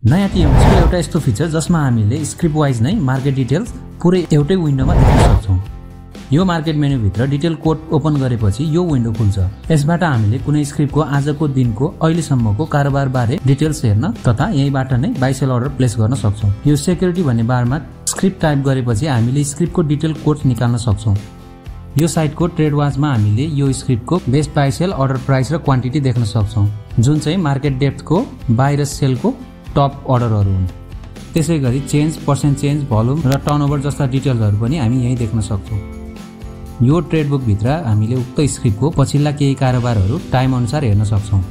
नयाँ टिएमएसको एउटा यस्तो फिचर जसमा हामीले स्क्रिप्ट वाइज नै मार्केट डिटेल्स पुरै एउटै विन्डोमा देख्न सक्छौँ। यो मार्केट मेन्युभित्र डिटेल कोड ओपन गरेपछि यो विन्डो खुल्छ। यसबाट हामीले कुनै स्क्रिप्टको आजको दिनको अहिलेसम्मको कारोबारबारे डिटेल्स हेर्न तथा यहीँबाट नै बाइ सेल अर्डर प्लेस गर्न सक्छौँ। यो सेक्युरिटी भन्ने बारमा स्क्रिप्ट टाइप गरेपछि हामीले स्क्रिप्टको डिटेल कोड निकाल्न सक्छौँ। यो साइटको ट्रेड वाचमा हामीले यो स्क्रिप्टको best buy sell order price र क्वान्टिटी देख्न सक्छौँ, जुन चाहिँ मार्केट डेप्थको बाइ र सेलको टप अर्डरहरू हुन्। त्यसै गरी चेन्ज, पर्सेन्ट चेन्ज, भोल्युम र टर्नओभर जस्ता डिटेल्सहरू पनि हामी यहीँ देख्न सक्छौँ। यो ट्रेड बुकभित्र हामीले उक्त स्क्रिप्टको पछिल्ला केही कारोबारहरू टाइम अनुसार हेर्न सक्छौँ।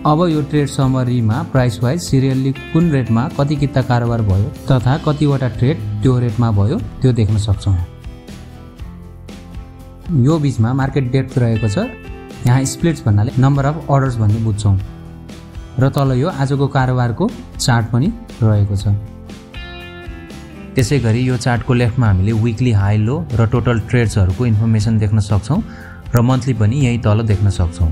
अब यो ट्रेड समरीमा प्राइस वाइज सिरियल्ली कुन रेटमा कति किता कारोबार भयो तथा कतिवटा ट्रेड त्यो रेटमा भयो त्यो देख्न सक्छौँ। यो बिचमा मार्केट डेप्थ रहेको छ। यहाँ स्प्लिट्स भन्नाले नम्बर अफ अर्डर्स भन्ने बुझ्छौँ र तल यो आजको कारोबारको चार्ट पनि रहेको छ। त्यसै गरी यो चार्टको लेफ्टमा हामीले विकली हाई लो र टोटल ट्रेड्सहरूको इन्फर्मेसन देख्न सक्छौँ र मन्थली पनि यही तल देख्न सक्छौँ।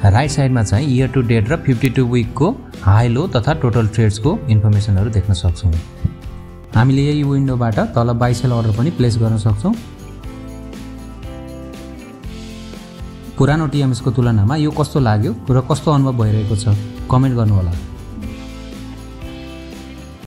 राइट साइडमा चाहिँ इयर टु डेट र 52 विकको हाई लो तथा टोटल ट्रेड्सको इन्फर्मेसनहरू देख्न सक्छौँ। हामीले यही विन्डोबाट तल बाइ सेल अर्डर पनि प्लेस गर्न सक्छौँ। पुरानो टिएमएसको तुलनामा यो कस्तो लाग्यो र कस्तो अनुभव भइरहेको छ कमेन्ट गर्नुहोला।